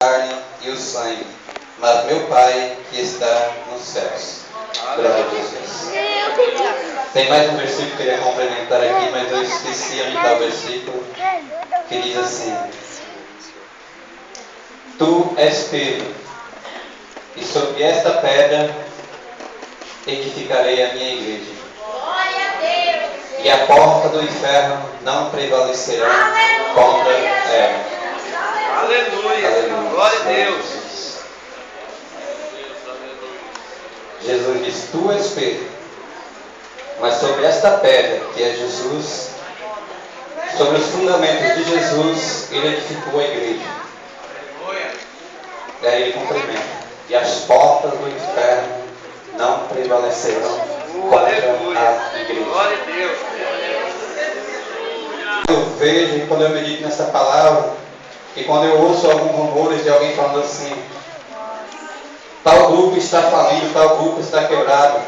carne e o sangue, mas meu Pai que está nos céus. Glória a Jesus. Tem mais um versículo que eu queria complementar aqui, mas eu esqueci onde está o versículo, que diz assim: Tu és Pedro, e sobre esta pedra edificarei a minha igreja. E a porta do inferno não prevalecerá contra ela. Aleluia. Aleluia. Glória a Deus. Jesus diz: Tu és Pedro, mas sobre esta pedra, que é Jesus, sobre os fundamentos de Jesus, ele edificou a igreja. E aí ele complementa: e as portas do inferno não prevalecerão contra a igreja. Glória a Deus. Eu vejo e quando eu medito nessa palavra, e quando eu ouço alguns rumores de alguém falando assim: tal grupo está falido, tal grupo está quebrado,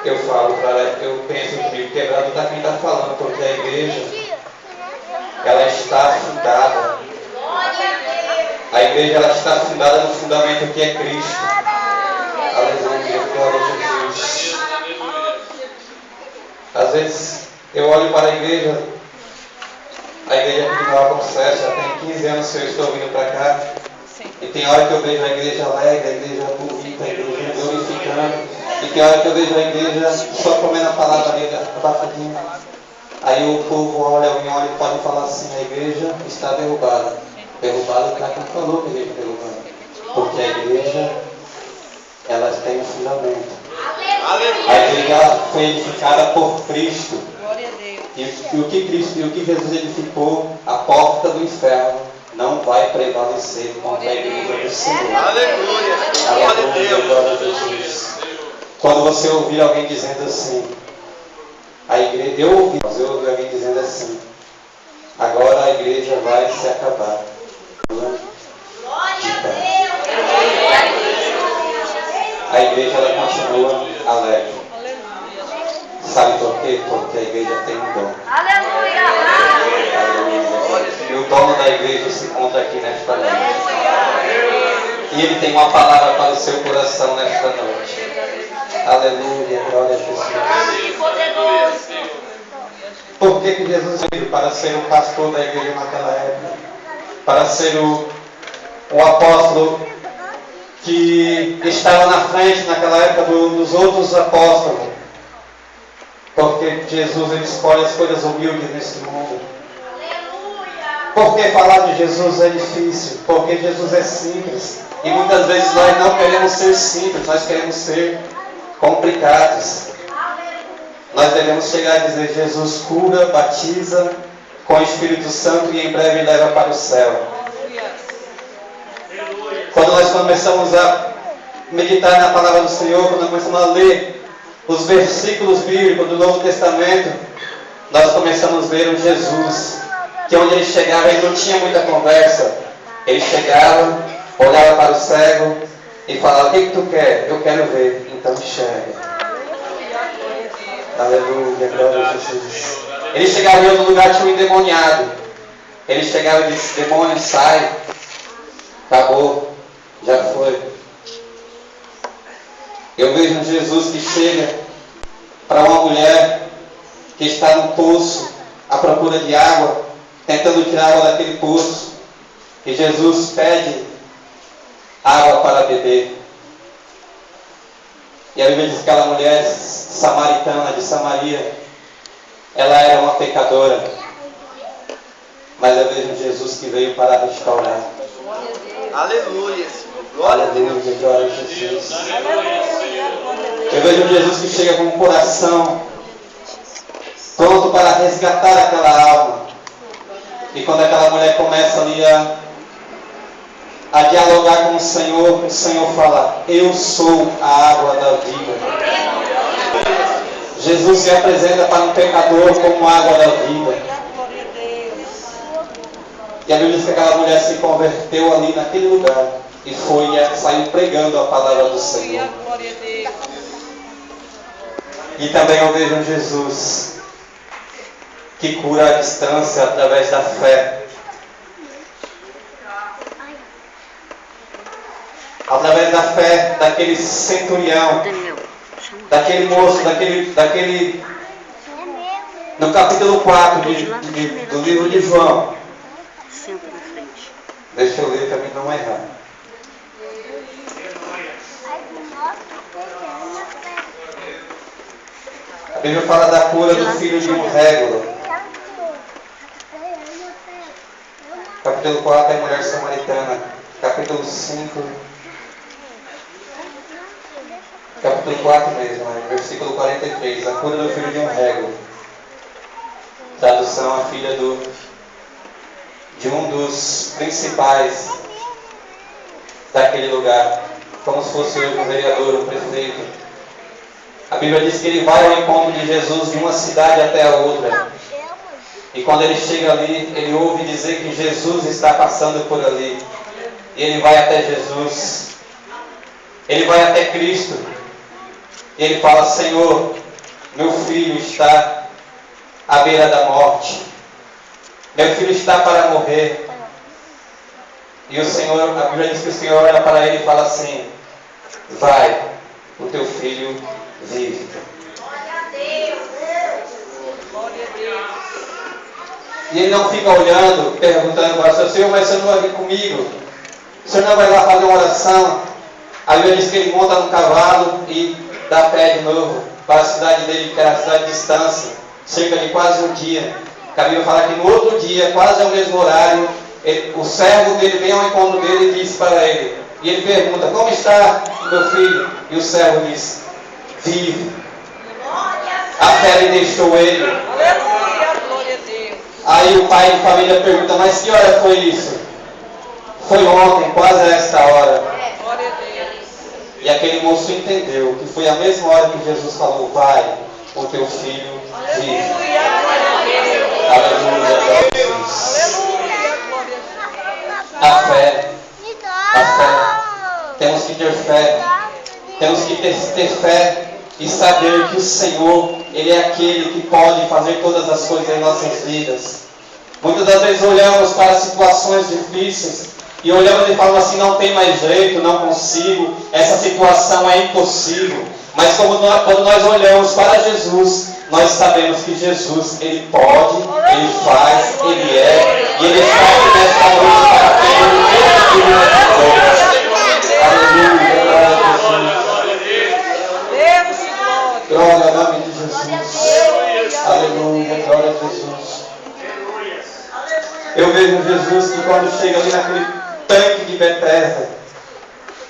eu falo, cara, eu penso comigo, quebrado está quem está falando, porque a igreja, ela está fundada. A igreja, ela está fundada no fundamento que é Cristo. Aleluia, glória a Jesus. Às vezes eu olho para a igreja aqui de Nova Processo, já tem 15 anos que eu estou vindo para cá. E tem hora que eu vejo a igreja alegre, a igreja bonita, a igreja glorificando. E tem hora que eu vejo a igreja só comendo a palavra ali, abafadinha. Aí o povo olha, alguém olha e pode falar assim: a igreja está derrubada. Derrubada para quem falou que a igreja está derrubada. Porque a igreja, ela tem um fundamento. A igreja foi edificada por Cristo. E o que Cristo e o que Jesus edificou, a porta do inferno não vai prevalecer contra a igreja do Senhor. Aleluia. Glória a Jesus. Quando você ouvir alguém dizendo assim, a igreja, eu ouvi alguém dizendo assim: agora a igreja vai se acabar. A igreja, ela continua alegre. Sabe por quê? Porque a igreja tem um dom. Aleluia. E o dono da igreja se encontra aqui nesta noite. E ele tem uma palavra para o seu coração nesta noite. Aleluia, glória a Jesus. Por que Jesus veio? Para ser o pastor da igreja naquela época. Para ser o apóstolo que estava na frente naquela época dos outros apóstolos. Porque Jesus, ele escolhe as coisas humildes nesse mundo. Porque falar de Jesus é difícil? Porque Jesus é simples. E muitas vezes nós não queremos ser simples, nós queremos ser complicados. Nós devemos chegar a dizer: Jesus cura, batiza com o Espírito Santo e em breve leva para o céu. Quando nós começamos a meditar na palavra do Senhor, quando nós começamos a ler os versículos bíblicos do Novo Testamento, nós começamos a ver um Jesus que onde ele chegava, ele não tinha muita conversa. Ele chegava, olhava para o cego e falava: o que tu quer? Eu quero ver. Então enxerga. Aleluia, glória a Jesus. Ele chegava em outro lugar, tinha um endemoniado. Ele chegava e disse: demônio, sai. Acabou. Já foi. Eu vejo um Jesus que chega para uma mulher que está no poço à procura de água, tentando tirar água daquele poço. E Jesus pede água para beber. E a Bíblia diz que aquela mulher samaritana de Samaria, ela era uma pecadora. Mas eu vejo um Jesus que veio para restaurar. Aleluia. Glória a Deus. Glória a Jesus. Eu vejo um Jesus que chega com um coração pronto para resgatar aquela alma. E quando aquela mulher começa ali a dialogar com o Senhor fala: eu sou a água da vida. Jesus se apresenta para um pecador como água da vida. E a Bíblia diz que aquela mulher se converteu ali naquele lugar e saiu pregando a palavra do Senhor. E também eu vejo um Jesus que cura a distância através da fé. através da fé daquele centurião, daquele moço, daquele no capítulo 4 do livro de João. Senta na frente. Deixa eu ler para mim não errar. A Bíblia fala da cura do filho de um régulo. Capítulo 4 é a mulher samaritana. Capítulo 5. Capítulo 4 mesmo, versículo 43. A cura do filho de um régulo. Tradução: a filha de um dos principais daquele lugar. Como se fosse hoje um vereador, um prefeito. A Bíblia diz que ele vai ao encontro de Jesus de uma cidade até a outra. E quando ele chega ali, ele ouve dizer que Jesus está passando por ali. E ele vai até Jesus. Ele vai até Cristo. E ele fala: Senhor, meu filho está à beira da morte. Meu filho está para morrer. E o Senhor, a Bíblia diz que o Senhor olha para ele e fala assim: vai, o teu filho vive. E ele não fica olhando, perguntando para o seu Senhor: mas o Senhor não vai vir comigo? O Senhor não vai lá fazer uma oração? A Bíblia diz que ele monta num cavalo e dá pé de novo para a cidade dele, que era a cidade de distância, cerca de quase um dia. A Bíblia fala que no outro dia, quase ao mesmo horário, o servo dele vem ao encontro dele e diz para ele. E ele pergunta: como está meu filho? E o servo diz: vive. A fé lhe deixou ele. Aí o pai de família pergunta: mas que hora foi isso? Foi ontem, quase a esta hora. E aquele moço entendeu que foi a mesma hora que Jesus falou: vai, o teu filho vive. Aleluia, Jesus. A fé. Temos que ter fé. Temos que ter fé e saber que o Senhor, Ele é aquele que pode fazer todas as coisas em nossas vidas. Muitas das vezes olhamos para situações difíceis e olhamos e falamos assim: não tem mais jeito, não consigo, essa situação é impossível. Mas quando nós olhamos para Jesus, nós sabemos que Jesus, Ele pode, Ele faz, Ele é, e Ele está aqui nesta noite para ter o Aleluia, glória a Jesus. Glória ao nome de Jesus. Aleluia, glória a Jesus. Eu vejo Jesus que quando chega ali naquele tanque de Betesda,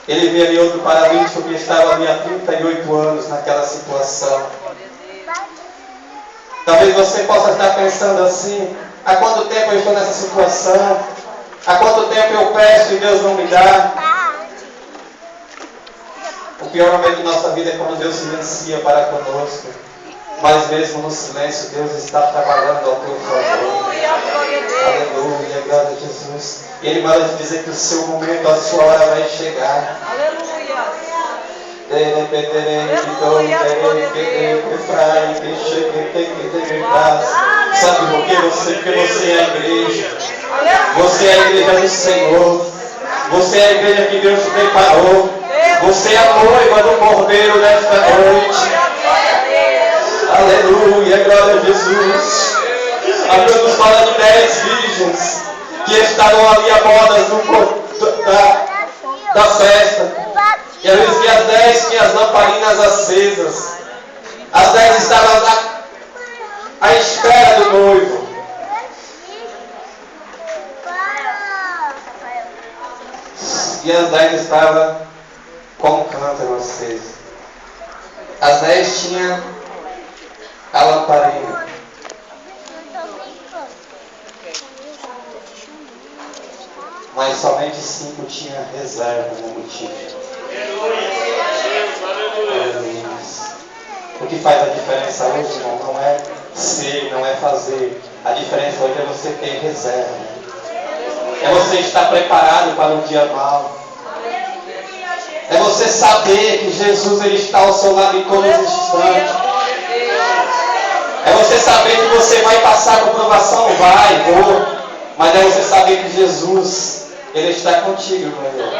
ele vê ali outro paralítico que estava ali há 38 anos naquela situação. Talvez você possa estar pensando assim: há quanto tempo eu estou nessa situação? Há quanto tempo eu peço e Deus não me dá? O pior momento da nossa vida é quando Deus silencia para conosco. Mas mesmo no silêncio, Deus está trabalhando ao teu favor. Aleluia, glória a Jesus. E Ele manda te dizer que o seu momento, a sua hora vai chegar. Sabe por quê? Porque você é a igreja. Você é a igreja do Senhor. Você é a igreja que Deus te preparou. Você é a noiva do Cordeiro nesta noite. Aleluia, glória a Jesus. A Bíblia nos fala de 10 virgens que estavam ali à borda da festa. E a Bíblia diz que as 10 tinham as lamparinas acesas. As 10 estavam à espera do noivo. E as 10 estavam com o cântaro aceso. As 10 tinham a lamparina. Mas somente 5 tinham reserva no motivo. O que faz a diferença hoje, irmão, não é ser, não é fazer. A diferença hoje é você ter reserva. É você estar preparado para o dia mau. É você saber que Jesus, Ele está ao seu lado em todos os instantes. É você saber que você vai passar por provação, vou. Mas é você saber que Jesus, Ele está contigo, meu irmão.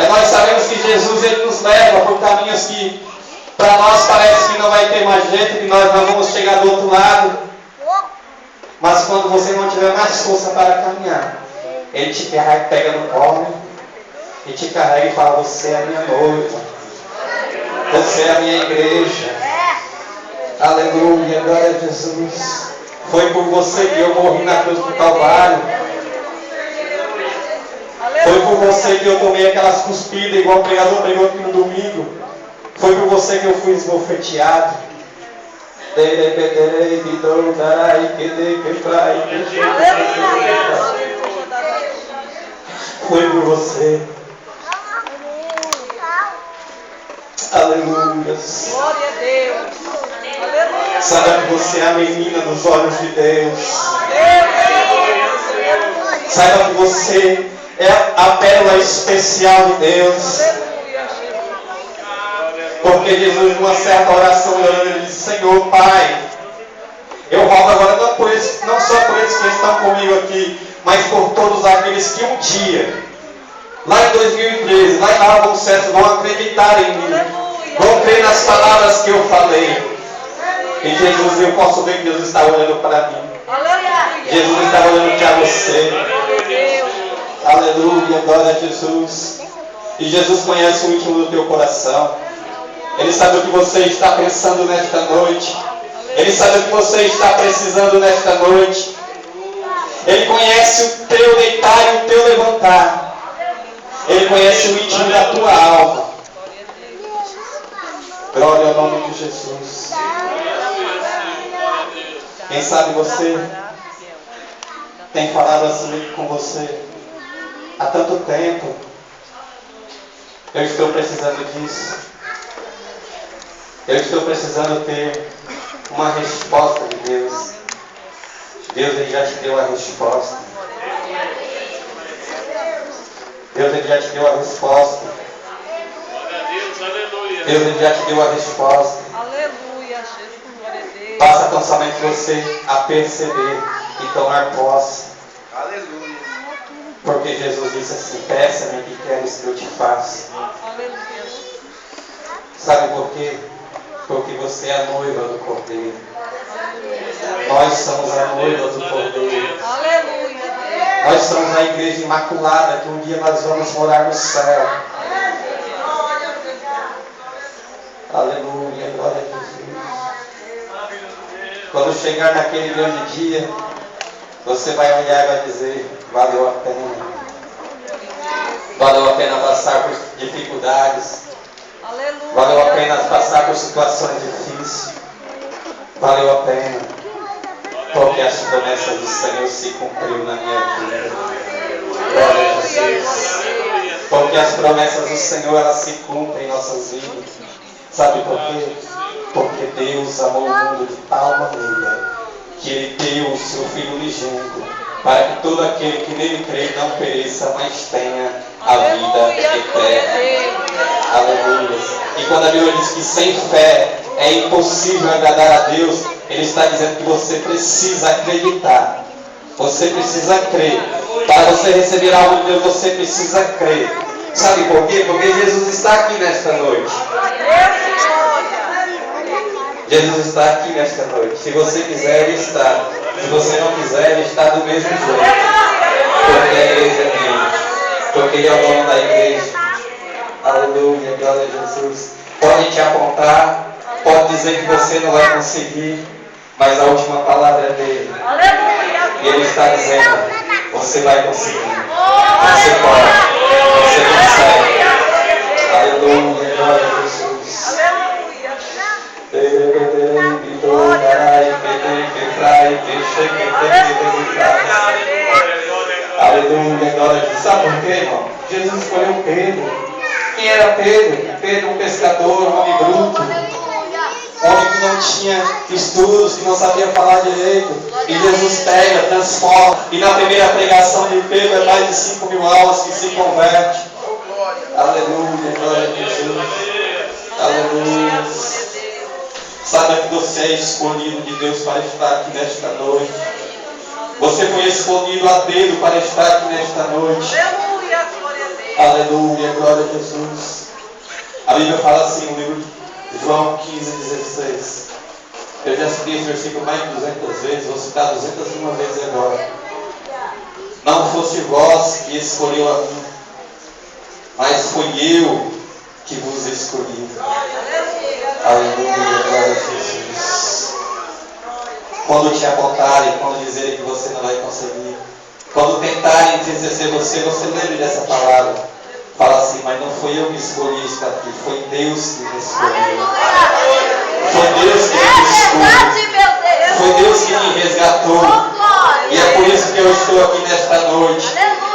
Nós sabemos que Jesus ele nos leva por caminhos que para nós parece que não vai ter mais jeito, que nós não vamos chegar do outro lado. Mas quando você não tiver mais força para caminhar, Ele te pega no colo e te carrega e fala: você é a minha noiva, você é a minha igreja. Aleluia, glória a Jesus. Foi por você que eu morri na cruz do Calvário. Foi por você que eu tomei aquelas cuspidas igual o pregador pregou aqui no domingo. Foi por você que eu fui esbofeteado. Foi por você. Aleluia. Glória a Deus. Aleluia. Saiba que você é a menina dos olhos de Deus. Saiba que você é a pérola especial de Deus. Porque Jesus, numa certa oração, ele disse: Senhor, Pai, eu rogo agora não só por eles que estão comigo aqui, mas por todos aqueles que um dia, lá em 2013, lá em Nova Sucesso, vão acreditar em mim, vão crer nas palavras que eu falei. E Jesus, eu posso ver que Jesus está olhando para mim. Jesus está olhando para você. Aleluia, glória a Jesus. E Jesus conhece o íntimo do teu coração. Ele sabe o que você está pensando nesta noite. Ele sabe o que você está precisando nesta noite. Ele conhece o teu deitar e o teu levantar. Ele conhece o íntimo da tua alma. Glória ao nome de Jesus. Quem sabe você tem falado assim com você há tanto tempo. Eu estou precisando disso. Eu estou precisando ter uma resposta de Deus. Deus ele já te deu a resposta. Deus ele já te deu a resposta. Deus ele já te deu a resposta. Aleluia, Jesus, glória a Deus. Basta tão somente você a perceber e tomar posse. Aleluia. Porque Jesus disse assim: peça-me que queres que eu te faça. Aleluia. Sabe por quê? Porque você é a noiva do Cordeiro. Nós somos a noiva do Cordeiro. Aleluia, Deus. Nós somos a igreja imaculada, que um dia nós vamos morar no céu. Aleluia, glória a Jesus. Quando chegar naquele grande dia, você vai olhar e vai dizer: valeu a pena. Valeu a pena passar por dificuldades. Aleluia. Valeu a pena passar por situações difíceis. Valeu a pena. Porque as promessas do Senhor se cumpriu na minha vida. Glória a Jesus. Porque as promessas do Senhor, elas se cumprem em nossas vidas. Sabe por quê? Porque Deus amou o mundo de tal maneira que Ele deu o seu Filho unigênito, para que todo aquele que nele crê não pereça, mas tenha a vida eterna. Aleluia. E quando a Bíblia diz que sem fé é impossível agradar a Deus, Ele está dizendo que você precisa acreditar. Você precisa crer. Para você receber algo de Deus, você precisa crer. Sabe por quê? Porque Jesus está aqui nesta noite. Jesus está aqui nesta noite. Se você quiser, Ele está. Se você não quiser, Ele está do mesmo jeito. Porque a igreja é dele. Porque Ele é o dono da igreja. Aleluia, glória a Jesus. Pode te apontar, pode dizer que você não vai conseguir, mas a última palavra é dele. E Ele está dizendo: você vai conseguir. Você pode. Você consegue. Aleluia, glória a Jesus. Aleluia, glória a Jesus. Sabe por quê, irmão? Jesus escolheu Pedro. Quem era Pedro? Pedro, um pescador, um homem bruto. Um homem que não tinha estudos, que não sabia falar direito. E Jesus pega, transforma. E na primeira pregação de Pedro, é mais de 5.000 almas que se convertem. Aleluia, glória a Jesus. Aleluia. Saiba que você é escolhido de Deus para estar aqui nesta noite. Você foi escolhido a dedo para estar aqui nesta noite. Aleluia, glória a Jesus. A Bíblia fala assim, no livro de João 15:16. Eu já citei esse versículo mais de 200 vezes, vou citar 201 vezes agora. Não foste vós que escolheu a mim, mas foi eu que vos escolhi. Aleluia, glória a Jesus. Quando te apontarem, quando dizerem que você não vai conseguir, quando tentarem entristecer você, você lembre dessa palavra. Fala assim, mas não foi eu que escolhi estar aqui, foi Deus que me escolheu. Foi Deus que me escolheu. Foi Deus que me resgatou. E é por isso que eu estou aqui nesta noite,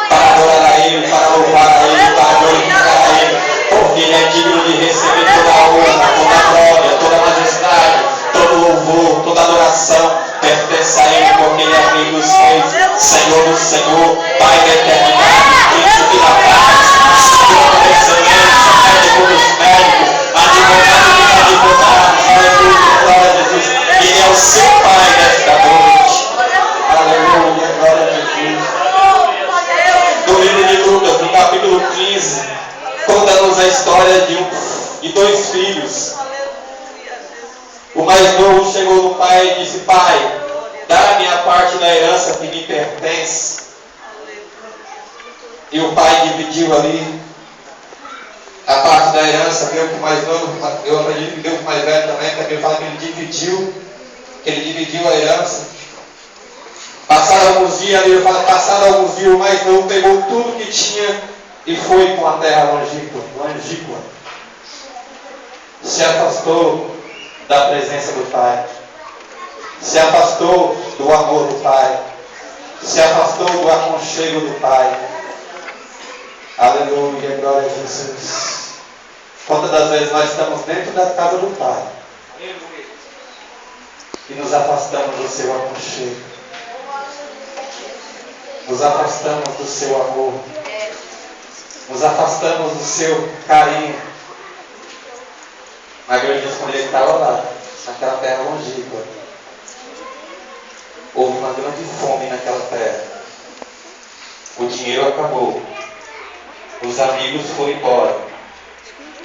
para adorar a Ele, para louvar a Ele, para glorificar a Ele, porque Ele é digno de receber toda a honra, toda a glória, toda a majestade, todo louvor, toda a adoração pertence a Ele, porque Ele é Rei dos Reis, Senhor do Senhor, Pai da eternidade, Príncipe da paz, Senhor da excelência, médico dos médicos, advogado dos advogados, aleluia, glória a Jesus. Ele é o seu Pai nesta noite. Aleluia, glória a Jesus. No livro de Lucas, no capítulo 15, conta-nos a história de dois filhos. O mais novo chegou no pai e disse: Pai, dá-me a parte da herança que me pertence. E o pai dividiu ali a parte da herança, deu para o mais novo, eu acredito que deu para o mais velho também fala que ele dividiu a herança. Passaram alguns dias, o mais novo pegou tudo que tinha e foi para uma terra longínqua. Se afastou da presença do Pai. Se afastou do amor do Pai. Se afastou do aconchego do Pai. Aleluia, glória a Jesus. Quantas das vezes nós estamos dentro da casa do Pai e nos afastamos do seu aconchego, nos afastamos do seu amor, nos afastamos do seu carinho. Mas a Bíblia diz quando ele estava lá, naquela terra longínqua, houve uma grande fome naquela terra. O dinheiro acabou. Os amigos foram embora.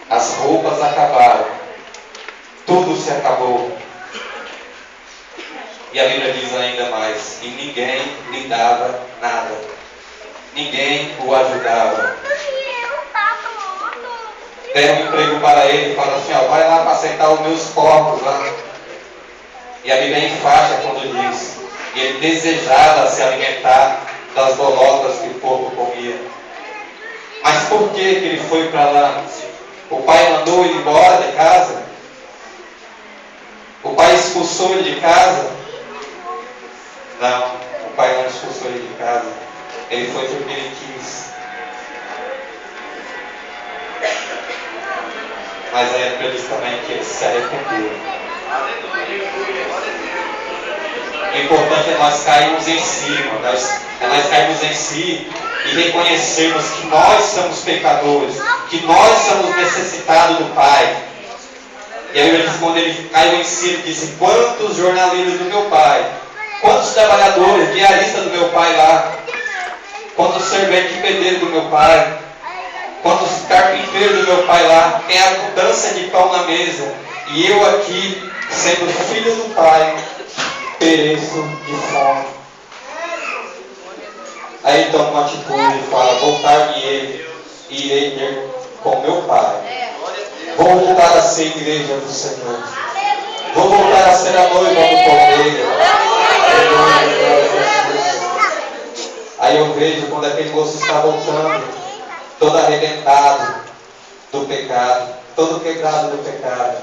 As roupas acabaram. Tudo se acabou. E a Bíblia diz ainda mais: e ninguém lhe dava nada. Ninguém o ajudava. Deram um emprego para ele e falaram assim: ó, vai lá para aceitar os meus porcos lá. E a Bíblia é enfática quando diz: e ele desejava se alimentar das bolotas que o porco comia. Mas por que ele foi para lá? O pai mandou ele embora de casa? O pai expulsou ele de casa? Não, o pai não expulsou ele de casa. Ele foi porque ele quis. Mas aí a Bíblia diz também que ele se arrependeu. O importante é nós cairmos em si, nós cairmos em si e reconhecermos que nós somos pecadores, que nós somos necessitados do Pai. E a Bíblia diz, quando ele caiu em si, ele disse: quantos jornaleiros do meu Pai, quantos trabalhadores, diaristas do meu Pai lá, quantos serventes de pedreiro do meu Pai, quantos carpinteiros do meu Pai lá, tem a mudança de pão na mesa, e eu aqui, sendo filho do Pai, pereço de fome. Aí ele toma uma atitude e fala: voltar-me ele e irei ter com meu Pai. Vou voltar a ser igreja do Senhor. Vou voltar a ser a noiva do Cordeiro. Aí eu vejo quando aquele moço está voltando, todo arrebentado do pecado, todo quebrado do pecado.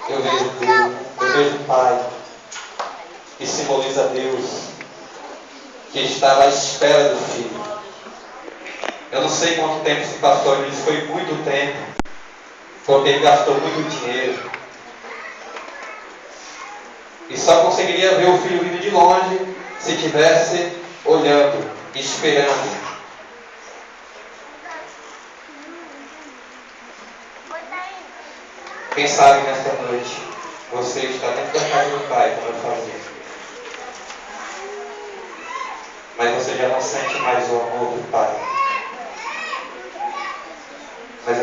Eu vejo Deus, eu vejo o Pai, que simboliza Deus, que estava à espera do Filho. Eu não sei quanto tempo se passou, ele disse: foi muito tempo, porque ele gastou muito dinheiro. E só conseguiria ver o Filho vindo de longe se estivesse olhando, esperando. Quem sabe nesta noite você está dentro da casa do Pai, como eu falei, mas você já não sente mais o amor do Pai.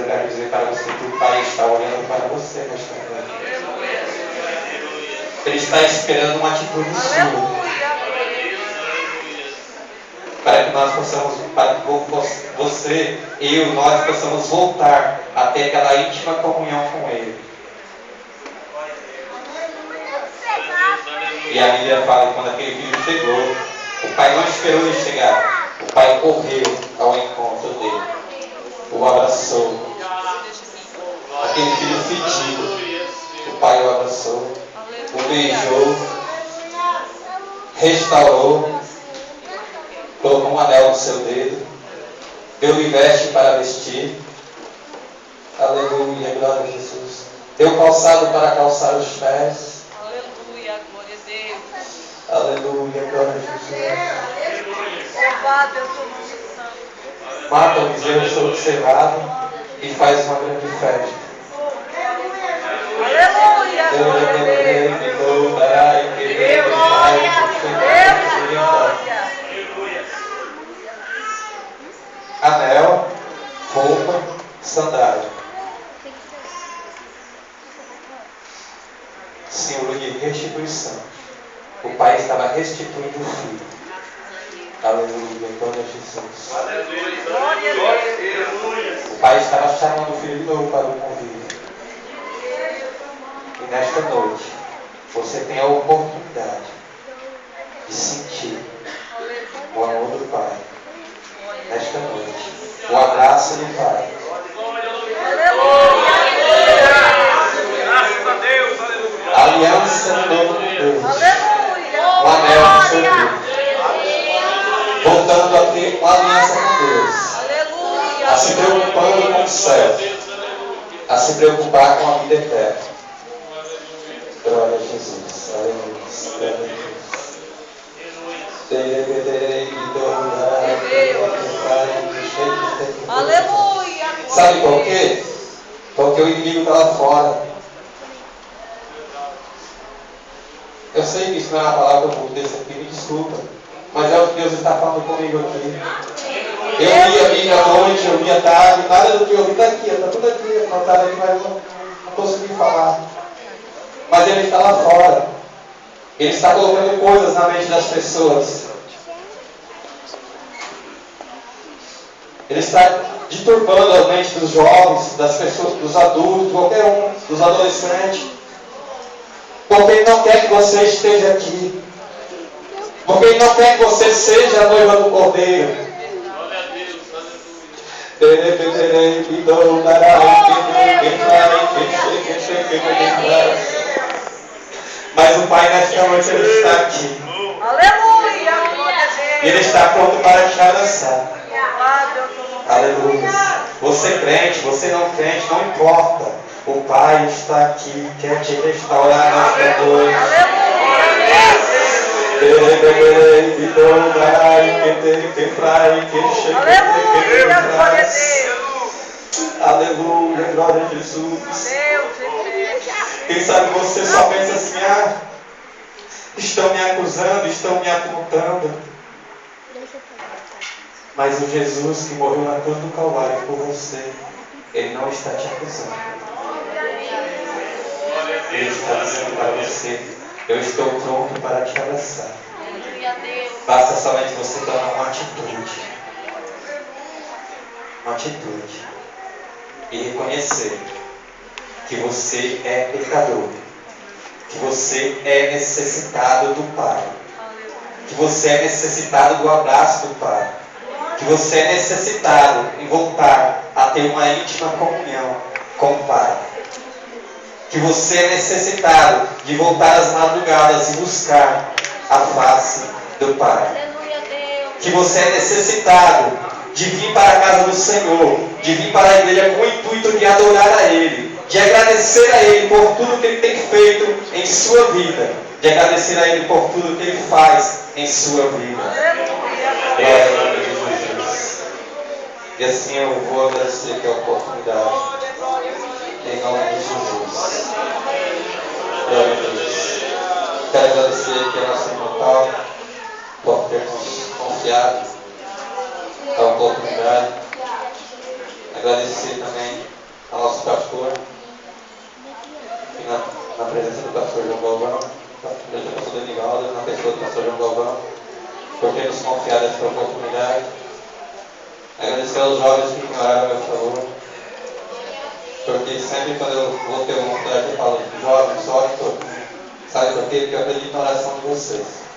quero dizer para você que o Pai está olhando para você nesta noite. Ele está esperando uma atitude sua. Para que nós possamos, para que você, eu, nós possamos voltar a ter aquela íntima comunhão com Ele. E a Bíblia fala que quando aquele filho chegou, o pai não esperou ele chegar. O pai correu ao encontro dele. O abraçou. Aquele filho fedido, o pai o abraçou, o beijou, restaurou, colocou um anel no seu dedo, deu-lhe veste para vestir. Aleluia, glória a Jesus. Deu calçado para calçar os pés. Aleluia, glória a Deus. Aleluia, glória a Jesus. Louvado é o teu nome santo. Mata o bezerro sobre o cevado e faz uma grande festa. Aleluia, glória a Deus. Anel, roupa, sandália. Símbolo de restituição. O pai estava restituindo o filho. Aleluia, glória a Jesus. Glória a Deus. O pai estava chamando o filho de novo para o convívio. E nesta noite, você tem a oportunidade de sentir o amor do Pai. Nesta noite, o abraço do Pai. A aliança do novo com Deus. O anel no seu dedo. Voltando a ter uma aliança com Deus. A se preocupando com o céu. A se preocupar com a vida eterna. Glória a Jesus. Aleluia. Aleluia. Sabe por quê? Porque o inimigo está lá fora. Eu sei que isso não é uma palavra que eu vou dizer aqui, me desculpa. Mas é o que Deus está falando comigo aqui. Eu vi a Bíblia à noite, eu vi à tarde, nada do que eu vi está aqui, está tudo aqui, anotado aqui, mas não consegui falar. Mas Ele está lá fora. Ele está colocando coisas na mente das pessoas. Ele está deturpando a mente dos jovens, das pessoas, dos adultos, qualquer um, dos adolescentes. Porque Ele não quer que você esteja aqui. Porque Ele não quer que você seja a noiva do Cordeiro. Mas o Pai nesta noite Ele está aqui. Aleluia, glória a Deus. Ele está pronto para te abraçar. Louvado é o teu nome. Aleluia. Você crente, você não crente, não importa. O Pai está aqui, quer te restaurar nesta noite. Aleluia, glória a Deus. Aleluia, glória a Jesus. Deus, Quem sabe você só pensa assim, estão me acusando, estão me apontando. Mas o Jesus que morreu na cruz do Calvário por você, Ele não está te acusando. Ele está dizendo para você, eu estou pronto para te abraçar. Basta somente você tomar uma atitude. Uma atitude. E reconhecer que você é pecador. Que você é necessitado do Pai. Que você é necessitado do abraço do Pai. Que você é necessitado em voltar a ter uma íntima comunhão com o Pai. Que você é necessitado de voltar às madrugadas e buscar a face do Pai. Que você é necessitado de vir para a casa do Senhor, de vir para a igreja com o intuito de adorar a Ele, de agradecer a Ele por tudo que Ele tem feito em sua vida, de agradecer a Ele por tudo que Ele faz em sua vida. Glória a Deus. E assim eu vou agradecer aqui a oportunidade. Em nome de Jesus. Glória a Deus. Quero agradecer aqui a nossa irmã Paula por ter nos confiado a oportunidade. Agradecer também pastor, aqui na presença do pastor João Galvão, da presença do pastor Denivaldo, na pessoa do pastor João Galvão, por ter nos confiado essa oportunidade. Agradecer aos jovens que oraram a meu favor, porque sempre quando eu vou ter uma oportunidade eu falo, jovens, orem por mim. Sabe por quê? Porque eu acredito na oração de vocês.